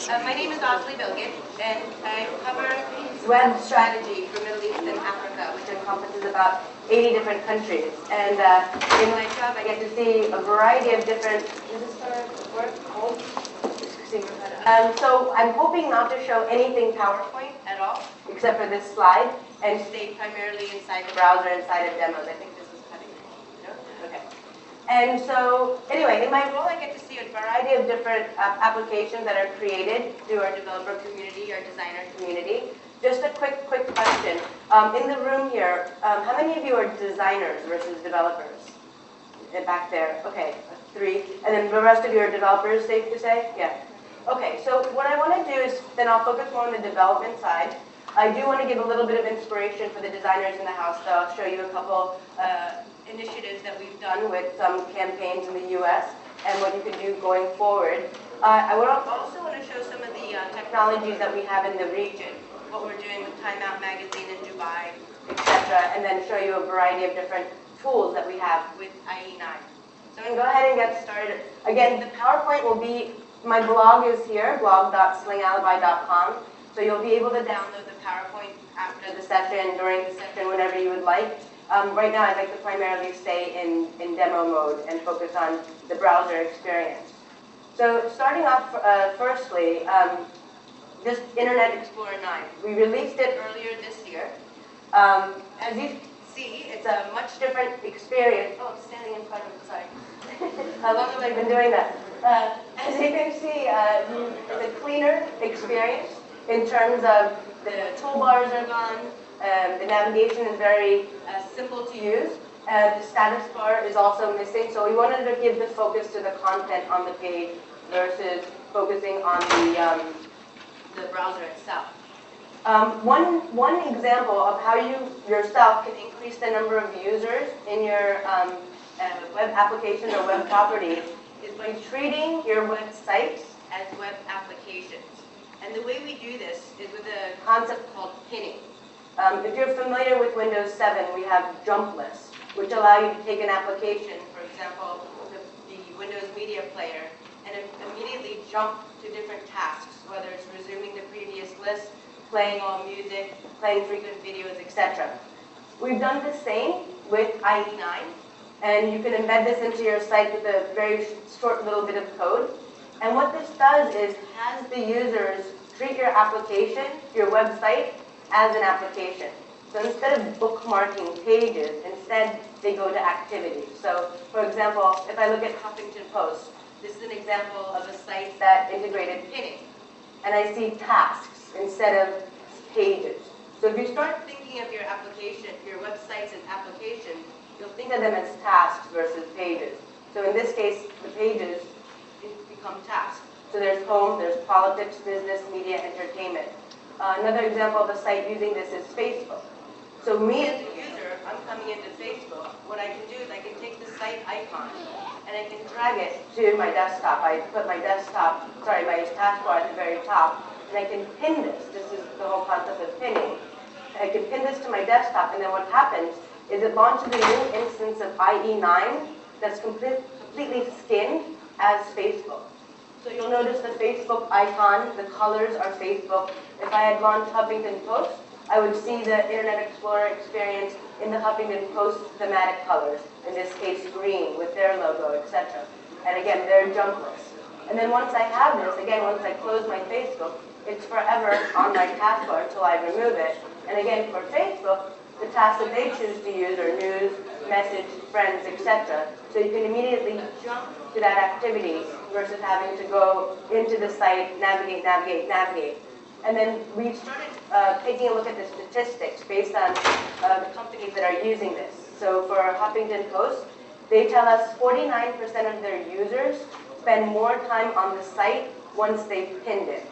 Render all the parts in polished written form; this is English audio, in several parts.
My name is Asli Bilgin, and I cover web strategy for Middle East and Africa, which encompasses about 80 different countries. And in my job, I get to see a variety of different. Does this work? So I'm hoping not to show anything PowerPoint at all, except for this slide, and stay primarily inside the browser, inside of demos. I think this is cutting it. No? Okay. And so, anyway, in my role, I get to see a variety of different applications that are created through our developer community, our designer community. Just a quick question. In the room here, how many of you are designers versus developers? Back there. Okay, 3. And then the rest of you are developers, safe to say? Yeah. Okay, so what I want to do is, then I'll focus more on the development side. I do want to give a little bit of inspiration for the designers in the house, so I'll show you a couple initiatives that we've done with some campaigns in the US and what you can do going forward. I would also want to show some of the technologies that we have in the region, what we're doing with Time Out Magazine in Dubai, etc., and then show you a variety of different tools that we have with IE9. So I'm going to go ahead and get started. Again, the PowerPoint will be, my blog is here, blog.slingalibi.com. So you'll be able to download the PowerPoint after the session, during the session, whenever you would like. Right now, I'd like to primarily stay in demo mode and focus on the browser experience. So starting off, firstly, just Internet Explorer 9. We released it earlier this year. As you see, it's a much different experience. Oh, I'm standing in front of it, sorry. How long have I been doing that? As you can see, it's a cleaner experience in terms of the toolbars are gone, the navigation is very simple to use, the status bar is also missing, so we wanted to give the focus to the content on the page versus focusing on the browser itself. One example of how you yourself can increase the number of users in your web applications or web properties is by treating your websites as web applications. And the way we do this is with a concept called pinning. If you're familiar with Windows 7, we have jump lists, which allow you to take an application, for example, the Windows Media Player, and immediately jump to different tasks, whether it's resuming the previous list, playing all music, playing frequent videos, etc. We've done the same with IE9, and you can embed this into your site with a very short little bit of code. And what this does is has the users treat your application, your website, as an application. So instead of bookmarking pages, instead they go to activities. So for example, if I look at Huffington Post, this is an example of a site that integrated pinning. And I see tasks instead of pages. So if you start thinking of your application, your websites as applications, you'll think of them as tasks versus pages. So in this case, the pages become tasks. So there's home, there's politics, business, media, entertainment. Another example of a site using this is Facebook. So me as a user, I'm coming into Facebook. What I can do is I can take the site icon and I can drag it to my desktop. I put my my taskbar at the very top, and I can pin this. This is the whole concept of pinning. I can pin this to my desktop, and then what happens is it launches a new instance of IE9 that's completely skinned as Facebook. So you'll notice the Facebook icon, the colors are Facebook. If I had launched Huffington Post, I would see the Internet Explorer experience in the Huffington Post thematic colors, in this case green with their logo, etc. And again, they're jump lists. And then once I have this, again, once I close my Facebook, it's forever on my taskbar until I remove it. And again, for Facebook, the tasks that they choose to use are news, message, friends, etc. So you can immediately jump to that activity versus having to go into the site, navigate. And then we started taking a look at the statistics based on the companies that are using this. So for Huffington Post, they tell us 49% of their users spend more time on the site once they've pinned it.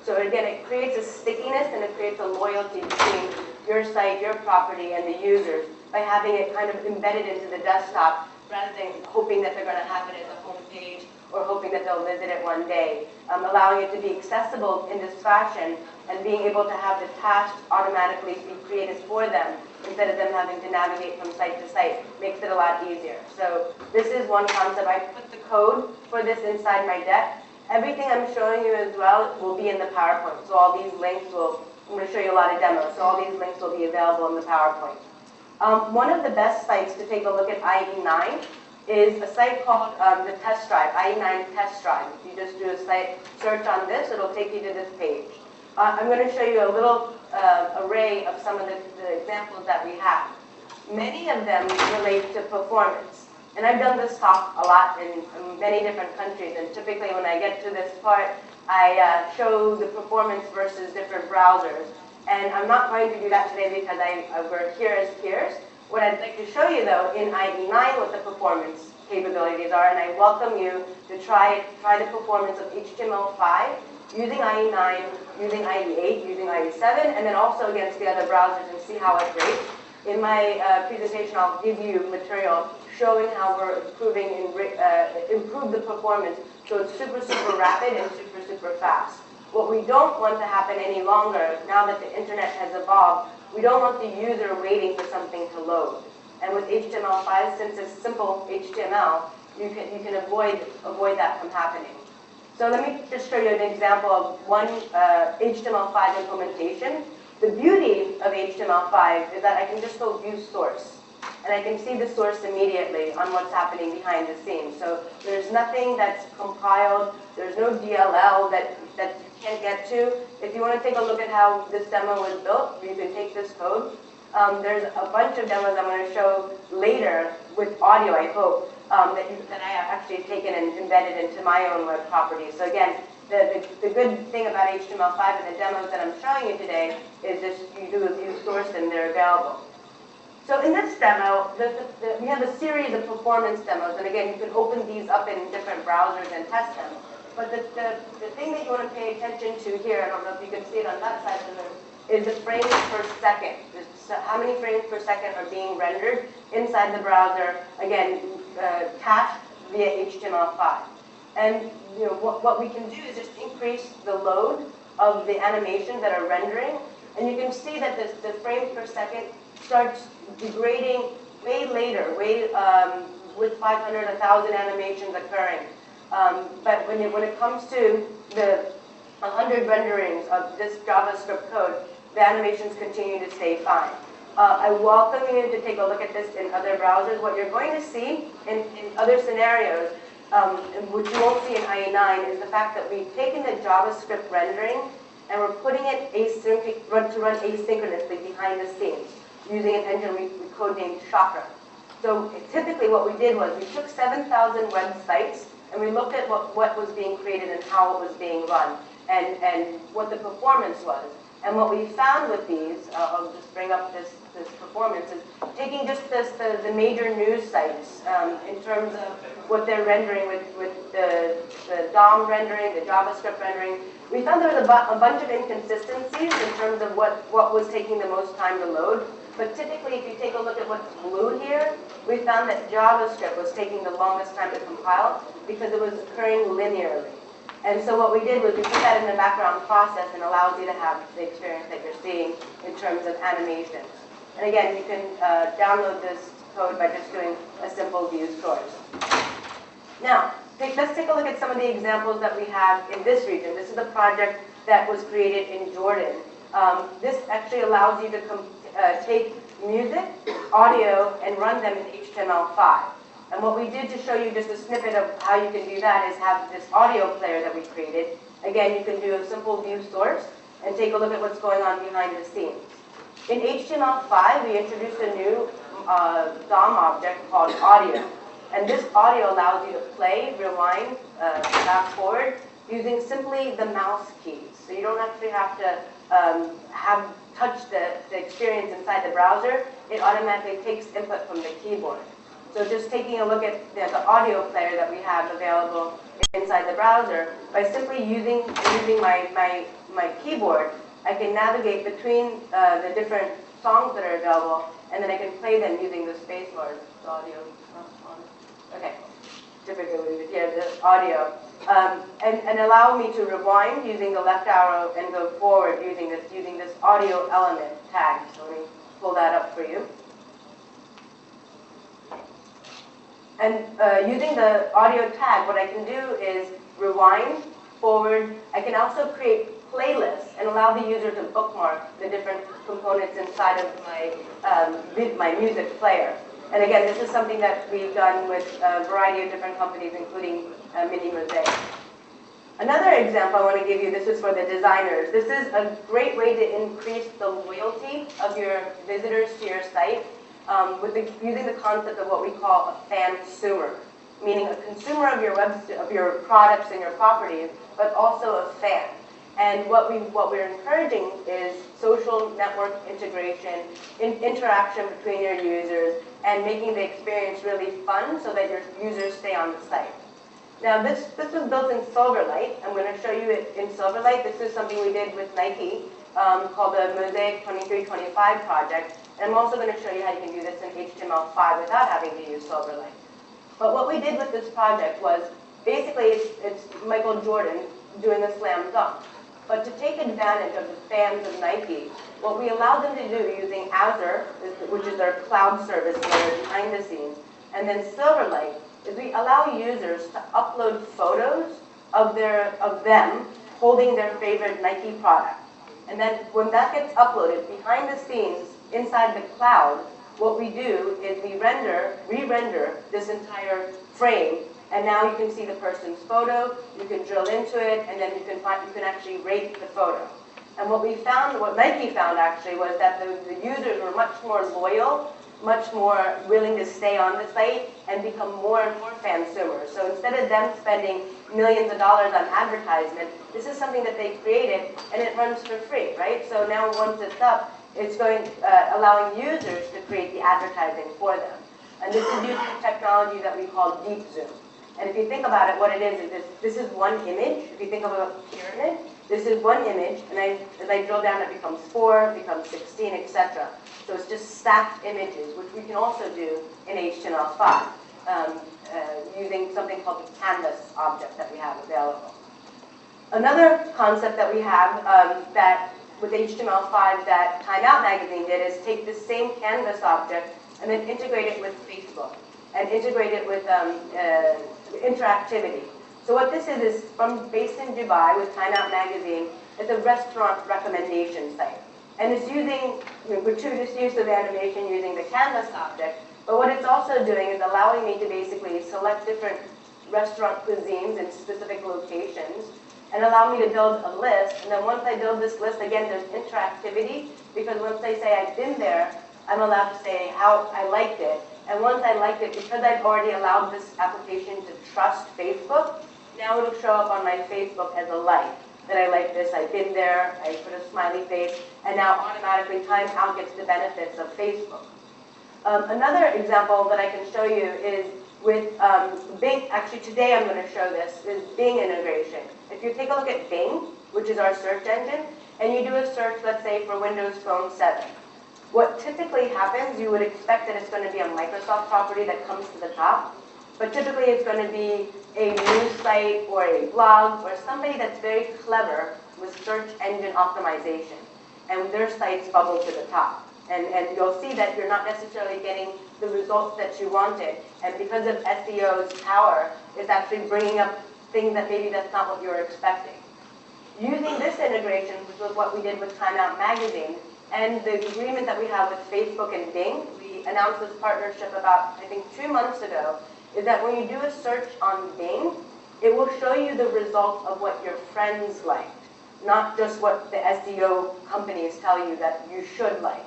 So again, it creates a stickiness and it creates a loyalty between your site, your property, and the users by having it kind of embedded into the desktop rather than hoping that they're going to have it as a home page or hoping that they'll visit it one day. Allowing it to be accessible in this fashion and being able to have the tasks automatically be created for them instead of them having to navigate from site to site makes it a lot easier. So this is one concept. I put the code for this inside my deck, Everything I'm showing you as well will be in the PowerPoint. So all these links will, I'm going to show you a lot of demos, so all these links will be available in the PowerPoint. One of the best sites to take a look at IE9 is a site called the Test Drive, IE9 Test Drive. If you just do a site search on this, it'll take you to this page. I'm going to show you a little array of some of the examples that we have. Many of them relate to performance. And I've done this talk a lot in many different countries, and typically when I get to this part, I show the performance versus different browsers. And I'm not going to do that today because we're here as peers. What I'd like to show you, though, in IE9 what the performance capabilities are, and I welcome you to try the performance of HTML5 using IE9, using IE8, using IE7, and then also against the other browsers and see how it rates. In my presentation, I'll give you material showing how we're improve the performance so it's super, super rapid and super, super fast. What we don't want to happen any longer, now that the internet has evolved, we don't want the user waiting for something to load. And with HTML5, since it's simple HTML, you can avoid that from happening. So let me just show you an example of one HTML5 implementation. The beauty of HTML5 is that I can just go view source, and I can see the source immediately on what's happening behind the scenes. So there's nothing that's compiled, there's no DLL that you can't get to. If you want to take a look at how this demo was built, you can take this code. There's a bunch of demos I'm going to show later with audio, I hope, that I have actually taken and embedded into my own web properties. So again, the good thing about HTML5 and the demos that I'm showing you today is just you do a view source and they're available. So in this demo, we have a series of performance demos, and again, you can open these up in different browsers and test them. But the thing that you want to pay attention to here, I don't know if you can see it on that side of the room, is the frames per second. How many frames per second are being rendered inside the browser, again, cached via HTML5. And what we can do is just increase the load of the animations that are rendering, and you can see that the frames per second starts degrading way later, with 500, 1,000 animations occurring. But when it comes to the 100 renderings of this JavaScript code, the animations continue to stay fine. I welcome you to take a look at this in other browsers. What you're going to see in other scenarios, which you won't see in IE9, is the fact that we've taken the JavaScript rendering and we're putting it to run asynchronously behind the scenes using an engine we codenamed Chakra. So typically what we did was we took 7,000 websites and we looked at what was being created and how it was being run and what the performance was. And what we found with these, I'll just bring up this performance, is taking just the major news sites in terms of what they're rendering with the DOM rendering, the JavaScript rendering. We found there was a bunch of inconsistencies in terms of what was taking the most time to load. But typically, if you take a look at what's blue here, we found that JavaScript was taking the longest time to compile because it was occurring linearly. And so what we did was we put that in the background process and allows you to have the experience that you're seeing in terms of animations. And again, you can download this code by just doing a simple view source. Now, let's take a look at some of the examples that we have in this region. This is a project that was created in Jordan. This actually allows you to take music, audio, and run them in HTML5. And what we did to show you just a snippet of how you can do that is have this audio player that we created. Again, you can do a simple view source and take a look at what's going on behind the scenes. In HTML5, we introduced a new DOM object called audio. And this audio allows you to play, rewind, fast forward, using simply the mouse keys. So you don't actually have to touch the experience inside the browser. It automatically takes input from the keyboard. So just taking a look at the audio player that we have available inside the browser, by simply using my keyboard, I can navigate between the different songs that are available, and then I can play them using the space bars. The audio on. Okay, typically we would hear the audio. And allow me to rewind using the left arrow and go forward using this audio element tag. So let me pull that up for you. And using the audio tag, what I can do is rewind forward. I can also create playlists and allow the user to bookmark the different components inside of my music player. And again, this is something that we've done with a variety of different companies, including Mini Mosaic. Another example I want to give you, this is for the designers. This is a great way to increase the loyalty of your visitors to your site using the concept of what we call a fan-sumer, meaning a consumer of your products and your properties, but also a fan. And what we're encouraging is social network integration, interaction between your users, and making the experience really fun so that your users stay on the site. Now this was built in Silverlight. I'm going to show you it in Silverlight. This is something we did with Nike called the Mosaic 2325 project. And I'm also going to show you how you can do this in HTML5 without having to use Silverlight. But what we did with this project was, basically it's Michael Jordan doing a slam dunk. But to take advantage of the fans of Nike, what we allowed them to do using Azure, which is their cloud service layer behind the scenes, and then Silverlight, is we allow users to upload photos of them holding their favorite Nike product. And then when that gets uploaded behind the scenes inside the cloud, what we do is we re-render this entire frame, and now you can see the person's photo, you can drill into it, and then you can actually rate the photo. And what Nike found actually was that the users were much more loyal, much more willing to stay on the site and become more and more fan-consumers. So instead of them spending millions of dollars on advertisement, this is something that they created and it runs for free, right? So now once it's up, it's allowing users to create the advertising for them. And this is using technology that we call deep zoom. And if you think about it, what it is this is one image. If you think of a pyramid, this is one image, and as I drill down, it becomes 4, it becomes 16, etc. So it's just stacked images, which we can also do in HTML5 using something called the canvas object that we have available. Another concept that we have that with HTML5 that Time Out Magazine did is take the same canvas object and then integrate it with Facebook and integrate it with interactivity. So what this is based in Dubai with Time Out Magazine. It's a restaurant recommendation site. And it's using gratuitous use of animation using the canvas object. But what it's also doing is allowing me to basically select different restaurant cuisines in specific locations and allow me to build a list. And then once I build this list, again, there's interactivity, because once I say I've been there, I'm allowed to say how I liked it. And once I liked it, because I've already allowed this application to trust Facebook, now it'll show up on my Facebook as a like. That I like this, I've been there, I put a smiley face, and now automatically Time Out gets the benefits of Facebook. Another example that I can show you is with Bing. Actually, today I'm going to show this, is Bing integration. If you take a look at Bing, which is our search engine, and you do a search, let's say, for Windows Phone 7, what typically happens, you would expect that it's going to be a Microsoft property that comes to the top, but typically it's going to be a news site or a blog or somebody that's very clever with search engine optimization, and their sites bubble to the top. And you'll see that you're not necessarily getting the results that you wanted, and because of SEO's power, it's actually bringing up things that maybe that's not what you were expecting. Using this integration, which was what we did with Time Out Magazine, and the agreement that we have with Facebook and Bing, we announced this partnership about, I think, 2 months ago, is that when you do a search on Bing, it will show you the results of what your friends liked, not just what the SEO companies tell you that you should like.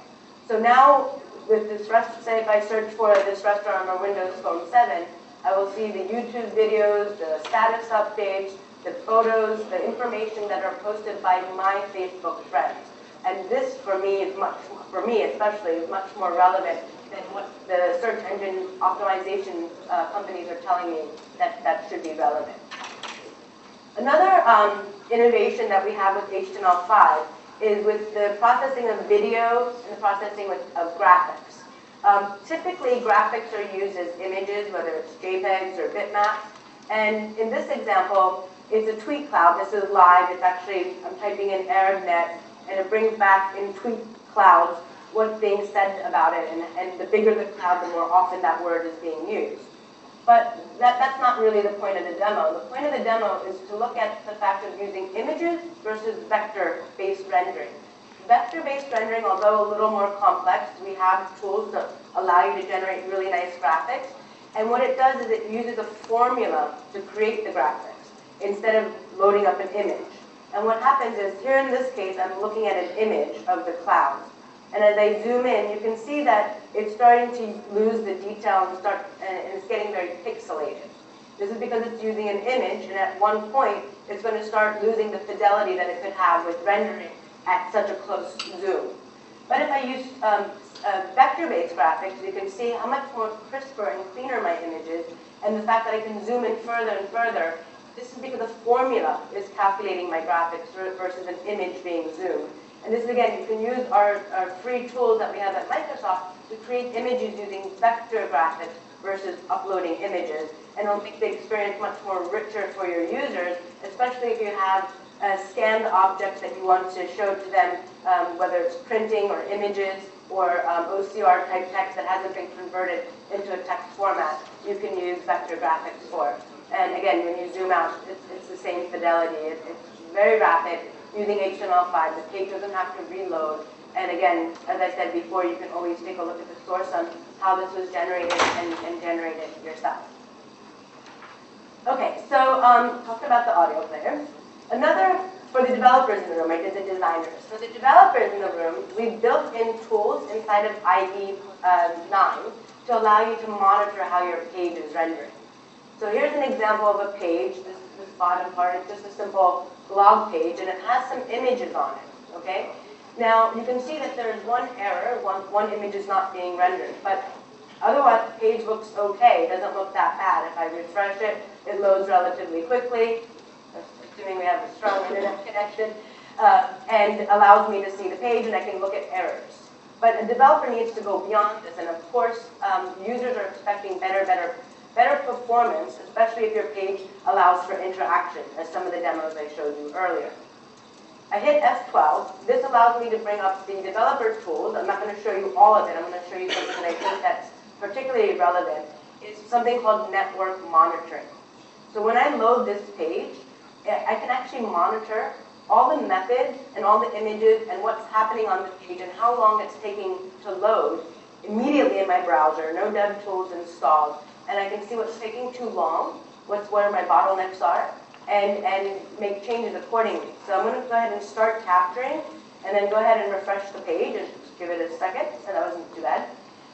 So now, with this say if I search for this restaurant on Windows Phone 7, I will see the YouTube videos, the status updates, the photos, the information that are posted by my Facebook friends. And this, for me especially, is much more relevant than what the search engine optimization companies are telling me that should be relevant. Another innovation that we have with HTML5 is with the processing of video and the processing of graphics. Typically, graphics are used as images, whether it's JPEGs or bitmaps. And in this example, it's a tweet cloud. This is live. It's actually, I'm typing in ArabNet, and it brings back in tweet clouds what's being said about it. And the bigger the cloud, the more often that word is being used. But that's not really the point of the demo. The point of the demo is to look at the fact of using images versus vector-based rendering. Vector-based rendering, although a little more complex, we have tools that allow you to generate really nice graphics. And what it does is it uses a formula to create the graphics instead of loading up an image. And what happens is, here in this case, I'm looking at an image of the clouds. And as I zoom in, you can see that it's starting to lose the detail and it's getting very pixelated. This is because it's using an image, and at one point, it's going to start losing the fidelity that it could have with rendering at such a close zoom. But if I use vector-based graphics, you can see how much more crisper and cleaner my image is, and the fact that I can zoom in further and further. This is because the formula is calculating my graphics versus an image being zoomed. And this, again, you can use our free tools that we have at Microsoft to create images using vector graphics versus uploading images. And it'll make the experience much more richer for your users, especially if you have scanned objects that you want to show to them, whether it's printing or images or OCR type text that hasn't been converted into a text format, you can use vector graphics for. And again, when you zoom out, it's the same fidelity. It's very rapid. Using HTML5, the page doesn't have to reload. And again, as I said before, you can always take a look at the source on how this was generated and generate it yourself. Okay, so talked about the audio player. Another, for the developers in the room, I did the designers. For the developers in the room, we built in tools inside of IE 9 to allow you to monitor how your page is rendering. So here's an example of a page. This bottom part is just a simple blog page, and it has some images on it, okay? Now, you can see that there's one error, one image is not being rendered, but otherwise the page looks okay. It doesn't look that bad. If I refresh it, it loads relatively quickly, assuming we have a strong internet connection, and allows me to see the page, and I can look at errors. But a developer needs to go beyond this, and of course, users are expecting better performance, especially if your page allows for interaction, as some of the demos I showed you earlier. I hit F12. This allows me to bring up the developer tools. I'm not going to show you all of it. I'm going to show you something that I think that's particularly relevant. It's something called network monitoring. So when I load this page, I can actually monitor all the methods and all the images and what's happening on the page and how long it's taking to load immediately in my browser. No dev tools installed. And I can see what's taking too long, where my bottlenecks are, and make changes accordingly. So I'm going to go ahead and start capturing, and then go ahead and refresh the page, and just give it a second, so that wasn't too bad.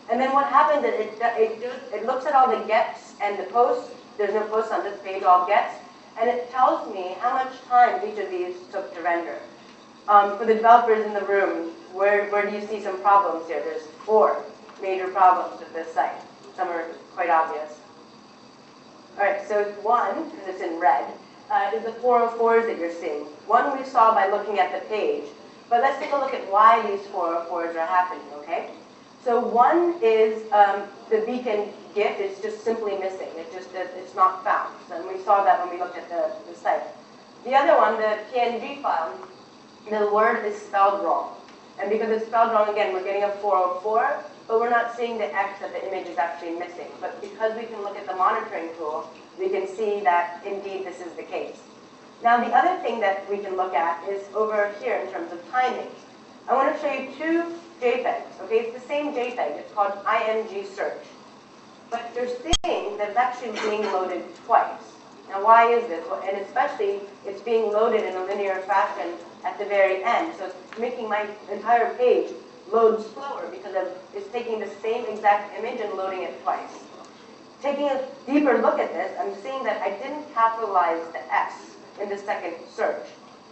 And then what happens is it looks at all the gets and the posts. There's no posts on this page, all gets, and it tells me how much time each of these took to render. For the developers in the room, where do you see some problems here? There's 4 major problems with this site. Some are quite obvious. All right, so one, because it's in red, is the 404s that you're seeing. One we saw by looking at the page, but let's take a look at why these 404s are happening, okay? So one is the beacon GIF is just simply missing. It's not found. And we saw that when we looked at the site. The other one, the PNG file, the word is spelled wrong. And because it's spelled wrong, again, we're getting a 404, but we're not seeing the X that the image is actually missing. But because we can look at the monitoring tool, we can see that indeed this is the case. Now the other thing that we can look at is over here in terms of timing. I want to show you 2 JPEGs, okay? It's the same JPEG, it's called IMG search. But you're seeing that it's actually being loaded twice. Now why is this? Well, and especially, it's being loaded in a linear fashion at the very end. So it's making my entire page load slower because it's taking the same exact image and loading it twice. Taking a deeper look at this, I'm seeing that I didn't capitalize the S in the second search.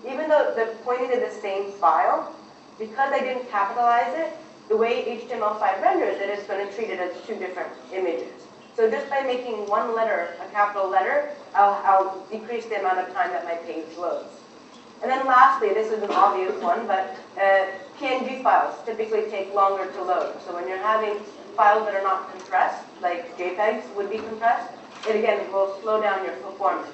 Even though they're pointing to the same file, because I didn't capitalize it, the way HTML5 renders it is going to treat it as 2 different images. So just by making one letter a capital letter, I'll decrease the amount of time that my page loads. And then lastly, this is an obvious one, but PNG files typically take longer to load. So when you're having files that are not compressed, like JPEGs would be compressed, it again will slow down your performance.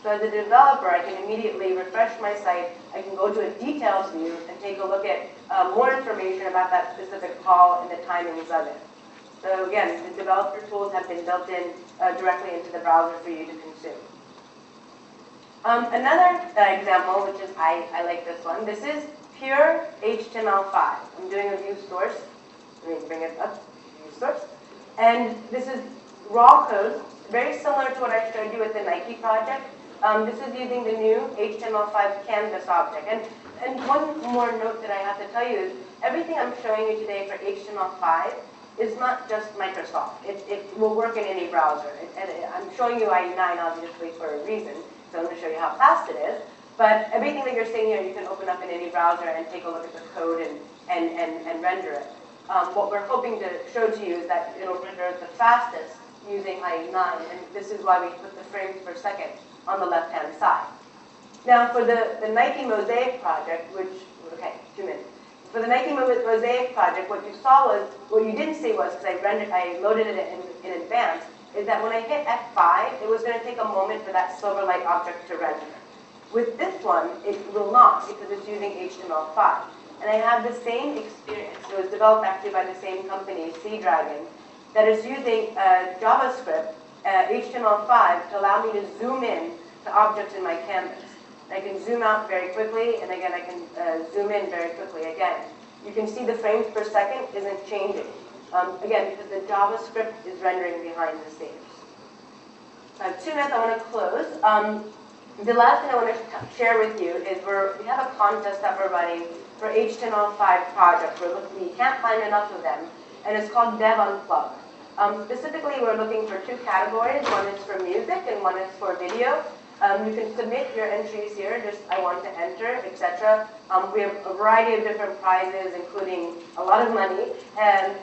So as a developer, I can immediately refresh my site. I can go to a details view and take a look at more information about that specific call and the timings of it. So again, the developer tools have been built in directly into the browser for you to consume. Another example, which is, I like this one. This is pure HTML5. I'm doing a view source. Let me bring it up, view source. And this is raw code, very similar to what I showed you with the Nike project. This is using the new HTML5 canvas object. And one more note that I have to tell you is everything I'm showing you today for HTML5 is not just Microsoft. It will work in any browser. I'm showing you IE9 obviously for a reason, so I'm going to show you how fast it is. But everything that you're seeing here, you can open up in any browser and take a look at the code and render it. What we're hoping to show to you is that it'll render the fastest using IE9, and this is why we put the frames per second on the left-hand side. Now, for the Nike Mosaic project, which, okay, 2 minutes. For the Nike Mosaic project, what you saw was, what you didn't see was, because I loaded it in advance, is that when I hit F5, it was going to take a moment for that Silverlight object to render. With this one, it will not, because it's using HTML5. And I have the same experience. It was developed actually by the same company, Sea-Dragon, that is using JavaScript, HTML5, to allow me to zoom in to objects in my canvas. I can zoom out very quickly, and again, I can zoom in very quickly again. You can see the frames per second isn't changing. Again, because the JavaScript is rendering behind the scenes. So I have 2 minutes I want to close. The last thing I want to share with you is we have a contest that we're running for HTML5 projects. We can't find enough of them, and it's called Dev Unplugged. Specifically, we're looking for 2 categories. One is for music, and one is for video. You can submit your entries here, just I want to enter, etc. We have a variety of different prizes, including a lot of money and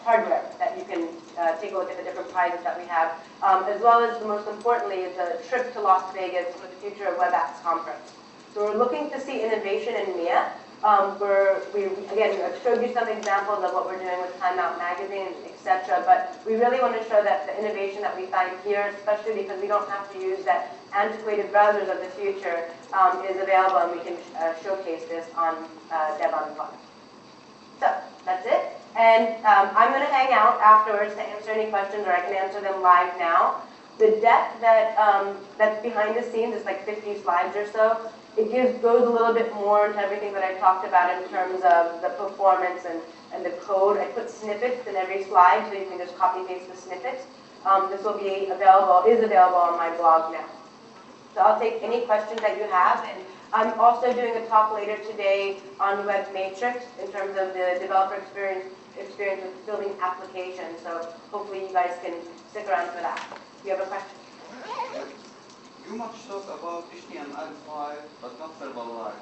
hardware that you can take a look at the different prizes that we have, as well as, most importantly, is a trip to Las Vegas for the Future of Web Apps Conference. So we're looking to see innovation in MIA. Again, I've showed you some examples of what we're doing with Time Out Magazine, etc. But we really want to show that the innovation that we find here, especially because we don't have to use that antiquated browsers of the future, is available, and we can showcase this on Dev Unplugged. So that's it. And I'm going to hang out afterwards to answer any questions, or I can answer them live now. The deck that's behind the scenes is like 50 slides or so. It goes a little bit more into everything that I talked about in terms of the performance and the code. I put snippets in every slide, so you can just copy paste the snippets. This will be is available on my blog now. So I'll take any questions that you have, and I'm also doing a talk later today on Web Matrix in terms of the developer experience with building applications. So hopefully you guys can stick around for that. Do you have a question? You much talk about HTML5, but not Silverlight.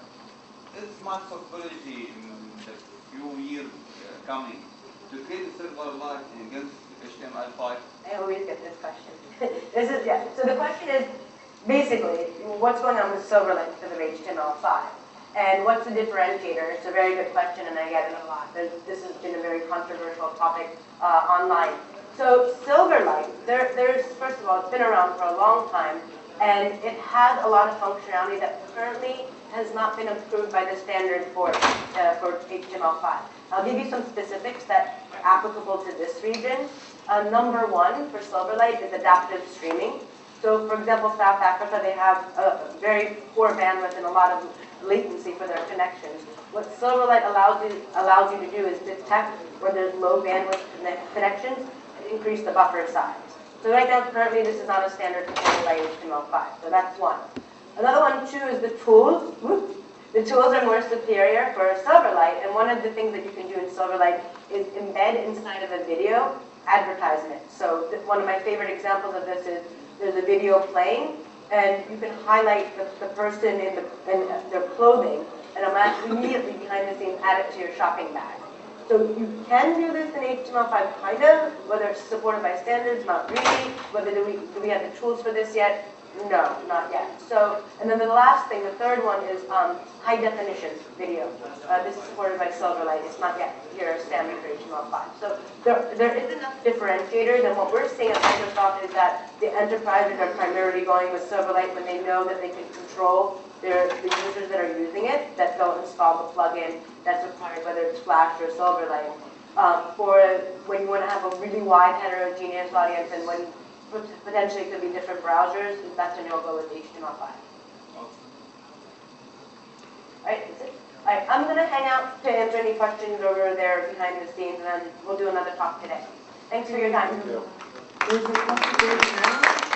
Is Microsoft policy in the few years coming to create a Silverlight against HTML5? I always get this question. So the question is, basically, what's going on with Silverlight because of HTML5? And what's the differentiator? It's a very good question, and I get it a lot. This has been a very controversial topic online. So Silverlight, there's first of all, it's been around for a long time, and it has a lot of functionality that currently has not been approved by the standard for HTML5. I'll give you some specifics that are applicable to this region. Number 1 for Silverlight is adaptive streaming. So, for example, South Africa, they have a very poor bandwidth and a lot of latency for their connections. What Silverlight allows you to do is detect where there's low bandwidth connections and increase the buffer size. So right now, currently, this is not a standard supported by HTML5. So that's one. Another one, too, is the tools. The tools are more superior for Silverlight, and one of the things that you can do in Silverlight is embed inside of a video advertisement. So one of my favorite examples of this is there's a video playing, and you can highlight the person in their clothing, and it'll actually immediately behind the scenes add it to your shopping bag. So you can do this in HTML5 kind of, whether it's supported by standards, not really. Whether do we have the tools for this yet? No, not yet. So, and then the last thing, the third one is high definition video. This is supported by Silverlight. It's not yet here standard for HTML5. So there is enough differentiators, and what we're seeing at Microsoft is that the enterprises are primarily going with Silverlight when they know that they can control the users that are using it, that they'll install the plugin that's required, whether it's Flash or Silverlight. for when you want to have a really wide heterogeneous audience and when potentially it could be different browsers, that's when you'll go with HTML5. Alright, that's it. Alright, I'm going to hang out to answer any questions over there behind the scenes, and then we'll do another talk today. Thanks for your time. There's a possibility now.